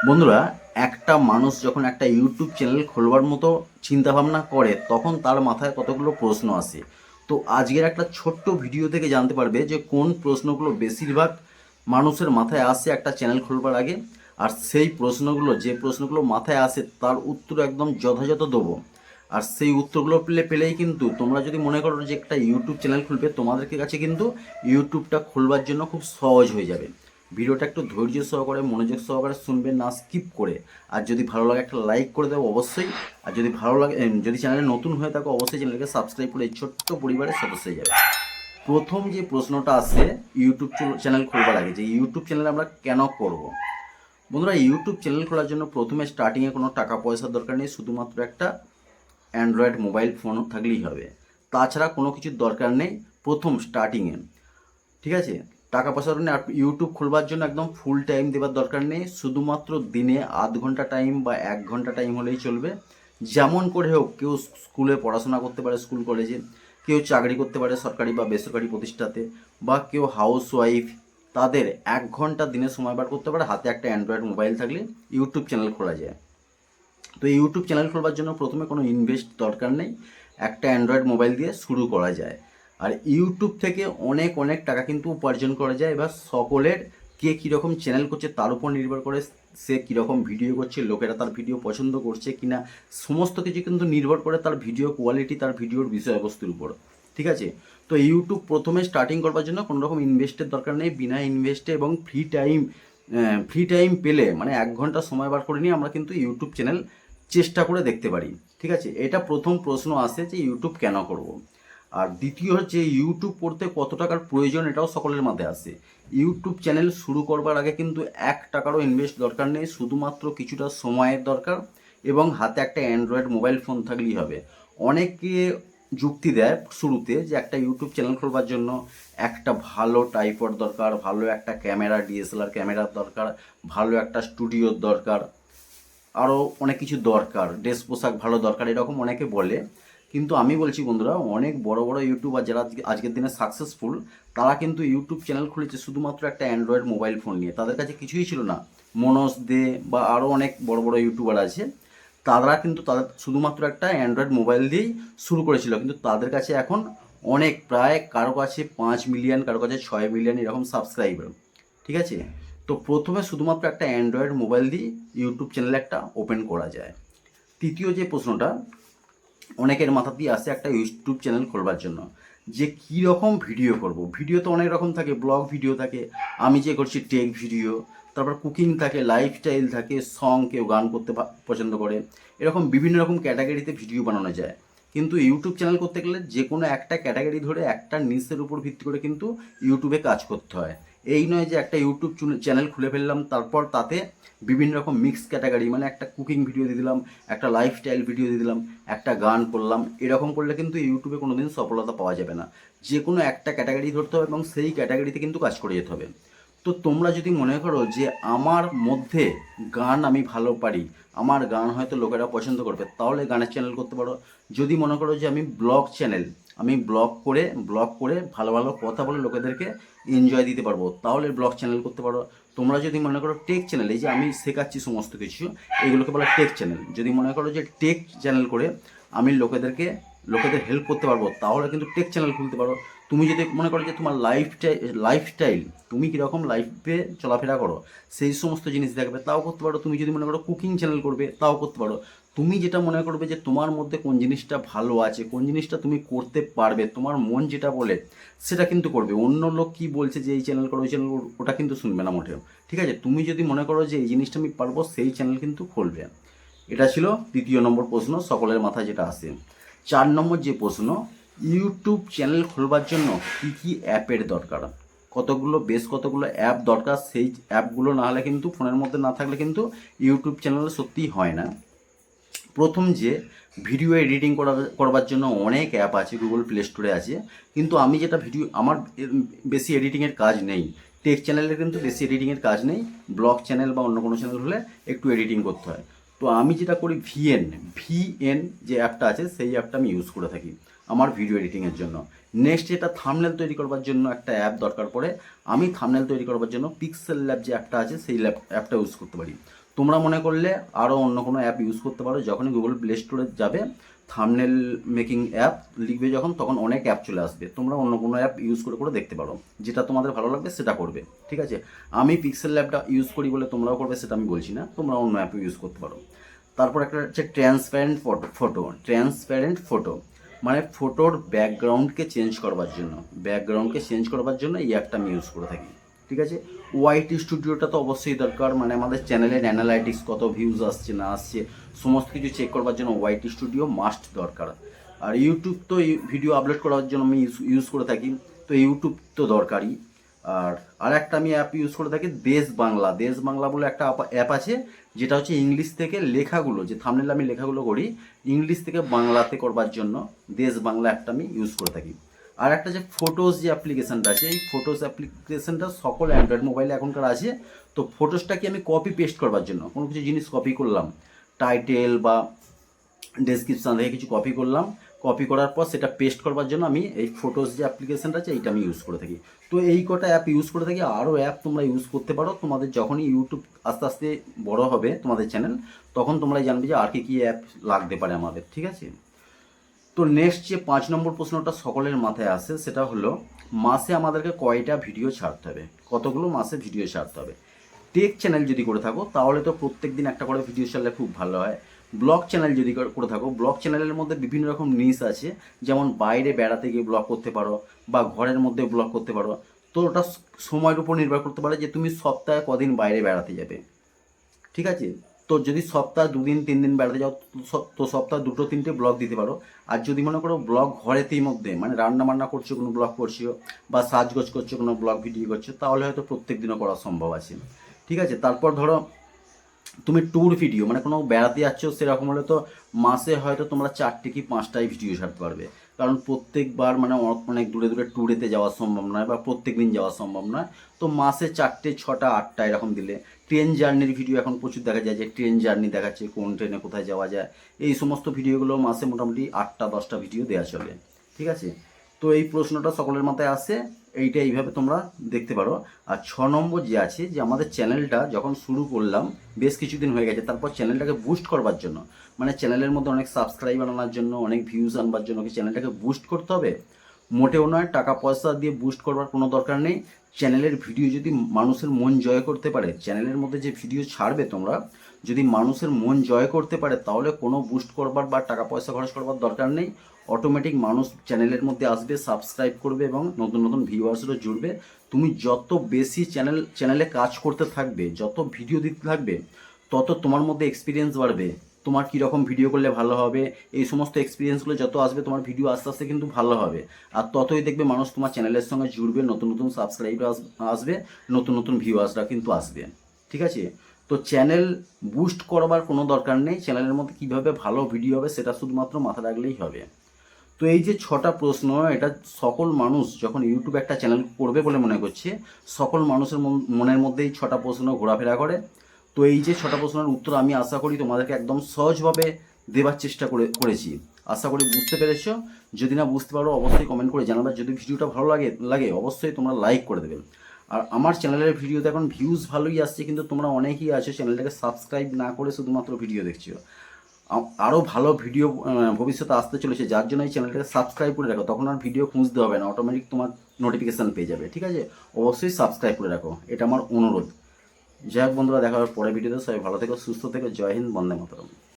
বন্ধুরা, একটা মানুষ যখন একটা ইউটিউব চ্যানেল খোলবার মতো চিন্তাভাবনা করে তখন তার মাথায় কতগুলো প্রশ্ন আসে। তো আজকের একটা ছোট্ট ভিডিও থেকে জানতে পারবে যে কোন প্রশ্নগুলো বেশিরভাগ মানুষের মাথায় আসে একটা চ্যানেল খোলবার আগে। আর সেই প্রশ্নগুলো, যে প্রশ্নগুলো মাথায় আসে তার উত্তর একদম যথাযথ দেবো। আর সেই উত্তরগুলো পেলেই কিন্তু তোমরা যদি মনে করো যে একটা ইউটিউব চ্যানেল খুলবে, তোমাদের কাছে কিন্তু ইউটিউবটা খুলবার জন্য খুব সহজ হয়ে যাবে। ভিডিওটা একটু ধৈর্য সহকারে মনোযোগ সহকারে শুনবেন, না স্কিপ করে। আর যদি ভালো লাগে একটা লাইক করে দেবো অবশ্যই। আর যদি ভালো লাগে, যদি চ্যানেলে নতুন হয়ে থাকো অবশ্যই চ্যানেলকে সাবস্ক্রাইব করে এই ছোট্ট পরিবারের সদস্য হয়ে যাবে। প্রথম যে প্রশ্নটা আসে ইউটিউব চ্যানেল খোলবার আগে, যে ইউটিউব চ্যানেল আমরা কেন করব। বন্ধুরা, ইউটিউব চ্যানেল খোলার জন্য প্রথমে স্টার্টিংয়ে কোনো টাকা পয়সার দরকার নেই, শুধুমাত্র একটা অ্যান্ড্রয়েড মোবাইল ফোন থাকলেই হবে। তাছাড়া কোনো কিছুর দরকার নেই প্রথম স্টার্টিংয়ে। ঠিক আছে, টাকা পয়সার জন্য ইউটিউব খুলবার জন্য একদম ফুল টাইম দেওয়ার দরকার নেই, শুধুমাত্র দিনে আধ ঘন্টা টাইম বা 1 ঘন্টা টাইম হলেই চলবে। যেমন করে হোক, কেউ স্কুলে পড়াশোনা করতে পারে, স্কুল কলেজে, কেউ চাকরি করতে পারে সরকারি বা বেসরকারি প্রতিষ্ঠাতে, বা কেউ হাউস ওয়াইফ, তাদের 1 ঘন্টা দিনে সময় বার করতে পারে। হাতে একটা অ্যান্ড্রয়েড মোবাইল থাকলে ইউটিউব চ্যানেল খোলা যায়। তো ইউটিউব চ্যানেল খোলবার জন্য প্রথমে কোনো ইনভেস্ট দরকার নেই, একটা অ্যান্ড্রয়েড মোবাইল দিয়ে শুরু করা যায়। আর ইউটিউব থেকে অনেক অনেক টাকা কিন্তু উপার্জন করা যায়। এবার সকলের কে কীরকম চ্যানেল করছে তার উপর নির্ভর করে, সে কীরকম ভিডিও করছে, লোকেরা তার ভিডিও পছন্দ করছে কি না, সমস্ত কিছু কিন্তু নির্ভর করে তার ভিডিও কোয়ালিটি, তার ভিডিওর বিষয়বস্তুর উপর। ঠিক আছে, তো ইউটিউব প্রথমে স্টার্টিং করবার জন্য কোনো রকম ইনভেস্টের দরকার নেই। বিনা ইনভেস্টে এবং ফ্রি টাইম পেলে, মানে 1 ঘন্টা সময় বার করে নিয়ে আমরা কিন্তু ইউটিউব চ্যানেল চেষ্টা করে দেখতে পারি। ঠিক আছে, এটা প্রথম প্রশ্ন আসে যে ইউটিউব কেন করব। আর দ্বিতীয় হচ্ছে ইউটিউব করতে কত টাকার প্রয়োজন, এটাও সকলের মাথায় আসে। ইউটিউব চ্যানেল শুরু করবার আগে কিন্তু 1 টাকারও ইনভেস্ট দরকার নেই, শুধুমাত্র কিছুটা সময়ের দরকার এবং হাতে একটা অ্যান্ড্রয়েড মোবাইল ফোন থাকলেই হবে। অনেকে যুক্তি দেয় শুরুতে যে একটা ইউটিউব চ্যানেল খোলবার জন্য একটা ভালো টাইপড দরকার, ভালো একটা ক্যামেরা, ডিএসএলআর ক্যামেরার দরকার, ভালো একটা স্টুডিওর দরকার, আরও অনেক কিছু দরকার, ড্রেস পোশাক ভালো দরকার, এরকম অনেকে বলে। কিন্তু আমি বলছি বন্ধুরা, অনেক বড় বড় ইউটিউবার যারা আজকের দিনে সাকসেসফুল, তারা কিন্তু ইউটিউব চ্যানেল খুলেছে শুধুমাত্র একটা অ্যান্ড্রয়েড মোবাইল ফোন নিয়ে। তাদের কাছে কিছুই ছিল না। মনোজ দে বা আরও অনেক বড় বড় ইউটিউবার আছে, তারা কিন্তু তাদের শুধুমাত্র একটা অ্যান্ড্রয়েড মোবাইল দিয়েই শুরু করেছিল। কিন্তু তাদের কাছে এখন অনেক, প্রায় কারো কাছে 5 মিলিয়ন, কারো কাছে 6 মিলিয়ন এরকম সাবস্ক্রাইবার। ঠিক আছে, তো প্রথমে শুধুমাত্র একটা অ্যান্ড্রয়েড মোবাইল দিয়ে ইউটিউব চ্যানেল একটা ওপেন করা যায়। তৃতীয় যে প্রশ্নটা অনেকের মাথা দিয়ে আসে একটা ইউটিউব চ্যানেল খোলবার জন্য, যে কী রকম ভিডিও করব। ভিডিও তো অনেক রকম থাকে, ব্লগ ভিডিও থাকে, আমি যে করছি টেক ভিডিও, তারপর কুকিং থাকে, লাইফস্টাইল থাকে, সং, কেউ গান করতে পছন্দ করে, এরকম বিভিন্ন রকম ক্যাটাগরিতে ভিডিও বানানো যায়। কিন্তু ইউটিউব চ্যানেল করতে গেলে যে কোনো একটা ক্যাটাগরি ধরে একটা নিশের উপর ভিত্তি করে কিন্তু ইউটিউবে কাজ করতে হয়। এই নয় যে একটা ইউটিউব চ্যানেল খুলে ফেললাম, তারপর তাতে বিভিন্ন রকম মিক্স ক্যাটাগরি, মানে একটা কুকিং ভিডিও দিয়ে দিলাম, একটা লাইফস্টাইল ভিডিও দিয়ে দিলাম, একটা গান করলাম, এরকম করলে কিন্তু ইউটিউবে কোনো দিন সফলতা পাওয়া যাবে না। যে কোনো একটা ক্যাটাগরি ধরতে হবে এবং সেই ক্যাটাগরিতে কিন্তু কাজ করে যেতে হবে। তো তোমরা যদি মনে করো যে আমার মধ্যে গান আমি ভালো পারি, আমার গান হয়তো লোকেরা পছন্দ করবে, তাহলে গানের চ্যানেল করতে পারো। যদি মনে করো যে আমি ব্লগ চ্যানেল, আমি ব্লগ করে ভালো ভালো কথা বলে লোকেদেরকে এনজয় দিতে পারবো, তাহলে ব্লগ চ্যানেল করতে পারো। তোমরা যদি মনে করো টেক চ্যানেল, এই যে আমি শেখাচ্ছি সমস্ত কিছু, এগুলোকে বলা টেক চ্যানেল, যদি মনে করো যে টেক চ্যানেল করে আমি লোকেদের হেল্প করতে পারবো, তাহলে কিন্তু টেক চ্যানেল খুলতে পারো। তুমি যদি মনে করো যে তোমার লাইফস্টাইল, তুমি কীরকম লাইফে চলাফেরা করো সেই সমস্ত জিনিস দেখবে, তাও করতে পারো। তুমি যদি মনে করো কুকিং চ্যানেল করবে, তাও করতে পারো। তুমি যেটা মনে করবে যে তোমার মধ্যে কোন জিনিসটা ভালো আছে, কোন জিনিসটা তুমি করতে পারবে, তোমার মন যেটা বলে সেটা কিন্তু করবে। অন্য লোক কি বলছে যে এই চ্যানেল করো, ওই চ্যানেল করো, ওটা কিন্তু শুনবে না মোটেও। ঠিক আছে, তুমি যদি মনে করো যে এই জিনিসটা আমি পারবো, সেই চ্যানেল কিন্তু খুলবে। এটা ছিল তৃতীয় নম্বর প্রশ্ন সকলের মাথায় যেটা আসে। 4 নম্বর যে প্রশ্ন, ইউটিউব চ্যানেল খোলবার জন্য কী কী অ্যাপের দরকার। বেশ কতগুলো অ্যাপ দরকার, সেই অ্যাপগুলো না হলে কিন্তু, ফোনের মধ্যে না থাকলে কিন্তু ইউটিউব চ্যানেল সত্যিই হয় না। প্রথম যে ভিডিও এডিটিং করবার জন্য অনেক অ্যাপ আছে, গুগল প্লে স্টোরে আছে। কিন্তু আমি যেটা আমার বেশি এডিটিংয়ের কাজ নেই, টেক চ্যানেলের কিন্তু বেশি এডিটিংয়ের কাজ নেই। ব্লগ চ্যানেল বা অন্য কোনো চ্যানেল হলে একটু এডিটিং করতে হয়। তো আমি যেটা করি, ভিএন যে অ্যাপটা আছে সেই অ্যাপটা আমি ইউজ করে থাকি। আমার ভিডিও এডিটিংয়ের জন্য। নেক্সট যেটা থাম্বনেল তৈরি করবার জন্য একটা অ্যাপ দরকার পড়ে, আমি থাম্বনেল তৈরি করবার জন্য পিক্সেল ল্যাব যে অ্যাপটা আছে সেই অ্যাপটা ইউজ করতে পারি। তোমরা মনে করলে আরও অন্য কোনো অ্যাপ ইউজ করতে পারো। যখনই গুগল প্লে স্টোরে যাবে, থাম্বনেল মেকিং অ্যাপ লিখবে যখন, তখন অনেক অ্যাপ চলে আসবে। তোমরা অন্য কোনো অ্যাপ ইউজ করে করে দেখতে পারো, যেটা তোমাদের ভালো লাগবে সেটা করবে, ঠিক আছে। আমি পিক্সেল ল্যাবটা ইউজ করি বলে তোমরাও করবে সেটা আমি বলছি না, তোমরা অন্য অ্যাপ ইউজ করতে পারো। তারপর একটা হচ্ছে ট্রান্সপ্যারেন্ট ফটো, মানে ফটোর ব্যাকগ্রাউন্ডকে চেঞ্জ করবার জন্য এই অ্যাপটা আমি ইউজ করে থাকি, ঠিক আছে। ওয়াইটি স্টুডিওটা তো অবশ্যই দরকার, মানে আমাদের চ্যানেলের অ্যানালাইটিক্স কত ভিউজ আসছে না আসছে সমস্ত কিছু চেক করবার জন্য ওয়াইটি স্টুডিও মাস্ট দরকার। আর ইউটিউব তো ভিডিও আপলোড করার জন্য আমি ইউজ করে থাকি, তো ইউটিউব তো দরকারই। আর একটা আমি অ্যাপ ইউজ করে থাকি দেশ বাংলা বলে একটা অ্যাপ আছে, যেটা হচ্ছে ইংলিশ থেকে লেখাগুলো, যে থাম্বনেল আমি লেখাগুলো করি ইংলিশ থেকে বাংলাতে করবার জন্য দেশ বাংলা অ্যাপটা আমি ইউজ করে থাকি। আর একটা যে ফটোস যে অ্যাপ্লিকেশানটা আছে, এই ফটোস অ্যাপ্লিকেশানটা সকল অ্যান্ড্রয়েড মোবাইলে এখনকার আছে। তো ফটোসটাকে আমি কপি পেস্ট করবার জন্য কোনো কিছু জিনিস কপি করলাম, টাইটেল বা ডেসক্রিপশান থেকে কিছু কপি করলাম, কপি করার পর সেটা পেস্ট করবার জন্য আমি এই ফটোস যে অ্যাপ্লিকেশানটা আছে এইটা আমি ইউজ করে থাকি। তো এই কটা অ্যাপ ইউজ করে থাকি, আরও অ্যাপ তোমরা ইউজ করতে পারো। তোমাদের যখনই ইউটিউব আস্তে আস্তে বড় হবে তোমাদের চ্যানেল, তখন তোমরাই জানবে যে আর কি অ্যাপ লাগতে পারে আমাদের, ঠিক আছে। তো নেক্সট যে 5 নম্বর প্রশ্নটা সকলের মাথায় আসে, সেটা হলো মাসে আমাদেরকে কয়টা ভিডিও ছাড়তে হবে, কতগুলো মাসে ভিডিও ছাড়তে হবে। টেক চ্যানেল যদি করে থাকো তাহলে তো প্রত্যেক দিন একটা করে ভিডিও ছাড়লে খুব ভালো হয়। ব্লগ চ্যানেল যদি করে থাকো, ব্লগ চ্যানেলের মধ্যে বিভিন্ন রকম নিশ আছে, যেমন বাইরে বেড়াতে গিয়ে ব্লগ করতে পারো বা ঘরের মধ্যে ব্লগ করতে পারো। তো ওটা সময়ের উপর নির্ভর করতে পারে যে তুমি সপ্তাহে কদিন বাইরে বেড়াতে যাবে, ঠিক আছে। তো যদি সপ্তাহে 2-3 দিন বেড়াতে যাও, তো সপ্তাহে 2-3টে ব্লগ দিতে পারো। আর যদি মনে করো ব্লগ ঘরেতেই মধ্যে, মানে রান্না বান্না করছো কোনো ব্লগ করছো বা সাজগোজ করছো কোনো ব্লগ ভিডিও করছো, তাহলে হয়তো প্রত্যেক দিনও করা সম্ভব আছে, ঠিক আছে। তারপর ধরো তুমি ট্যুর ভিডিও, মানে কোনো বেড়াতে যাচ্ছ, সেরকম হলে তো মাসে হয়তো তোমরা 4টে কি 5টাই ভিডিও ছাড়তে পারবে। কারণ প্রত্যেকবার মানে অনেক দূরে দূরে ট্যুরেতে যাওয়া সম্ভব নয় বা প্রত্যেক দিন যাওয়া সম্ভব নয়। তো মাসে 4টে 6টা 8টা এরকম দিলে। ট্রেন জার্নির ভিডিও এখন প্রচুর দেখা যায়, যে ট্রেন জার্নি দেখাচ্ছে কোন ট্রেনে কোথায় যাওয়া যায়, এই সমস্ত ভিডিওগুলো মাসে মোটামুটি 8টা 10টা ভিডিও দেওয়া চলে, ঠিক আছে। তো এই প্রশ্নটা সকলের মাথায় আসে, এইটা এইভাবে তোমরা দেখতে পারো। আর 6 নম্বর যে আছে, যে আমাদের চ্যানেলটা যখন শুরু করলাম বেশ কিছুদিন হয়ে গেছে, তারপর চ্যানেলটাকে বুস্ট করবার জন্য, মানে চ্যানেলের মধ্যে অনেক সাবস্ক্রাইবার আনার জন্য, অনেক ভিউজ আনবার জন্য কি চ্যানেলটাকে বুস্ট করতে হবে? মোটেও নয়, টাকা পয়সা দিয়ে বুস্ট করবার কোনো দরকার নেই। চ্যানেলের ভিডিও যদি মানুষের মন জয় করতে পারে, চ্যানেলের মধ্যে যে ভিডিও ছাড়বে তোমরা, যদি মানুষের মন জয় করতে পারে, তাহলে কোনো বুস্ট করবার বা টাকা পয়সা খরচ করবার দরকার নেই। অটোমেটিক মানুষ চ্যানেলের মধ্যে আসবে, সাবস্ক্রাইব করবে এবং নতুন নতুন ভিউয়ার্সরা জুড়বে। তুমি যত বেশি চ্যানেলে কাজ করতে থাকবে, যত ভিডিও দিতে থাকবে, তত তোমার মধ্যে এক্সপিরিয়েন্স বাড়বে। তোমার কীরকম ভিডিও করলে ভালো হবে, এই সমস্ত এক্সপিরিয়েন্সগুলো যত আসবে, তোমার ভিডিও আস্তে আস্তে কিন্তু ভালো হবে। আর ততই দেখবে মানুষ তোমার চ্যানেলের সঙ্গে জুড়বে, নতুন নতুন সাবস্ক্রাইবার আসবে, নতুন নতুন ভিউয়ার্সরা কিন্তু আসবে, ঠিক আছে। তো চ্যানেল বুস্ট করবার কোনো দরকার নেই, চ্যানেলের মধ্যে কীভাবে ভালো ভিডিও হবে সেটা শুধুমাত্র মাথা রাখলেই হবে। তো এই যে 6টা প্রশ্ন, এটা সকল মানুষ যখন ইউটিউবে একটা চ্যানেল করবে বলে মনে করছে, সকল মানুষের মনের মধ্যেই 6টা প্রশ্ন ঘোরাফেরা করে। তো এই যে 6টা প্রশ্নের উত্তর আমি আশা করি তোমাদেরকে একদম সহজভাবে দেবার চেষ্টা করেছি। আশা করি বুঝতে পেরেছো। যদি না বুঝতে পারো অবশ্যই কমেন্ট করে জানাবে। যদি ভিডিওটা ভালো লাগে অবশ্যই তোমরা লাইক করে দেবে। আর আমার চ্যানেলের ভিডিওতে এখন ভিউজ ভালোই আসছে, কিন্তু তোমরা অনেকেই আছো চ্যানেলটাকে সাবস্ক্রাইব না করে শুধুমাত্র ভিডিও দেখছো। আরও ভালো ভিডিও ভবিষ্যতে আসতে চলেছে, যার জন্য এই চ্যানেলটাকে সাবস্ক্রাইব করে রাখো, তখন আর ভিডিও খুঁজতে হবে না, অটোমেটিক তোমার নোটিফিকেশান পেয়ে যাবে, ঠিক আছে। অবশ্যই সাবস্ক্রাইব করে রাখো, এটা আমার অনুরোধ। যাই হোক বন্ধুরা, দেখা হবে পরের ভিডিওতে। সবাই ভালো থেকো, সুস্থ থেকো, জয় হিন্দ, বন্দে মাতরম।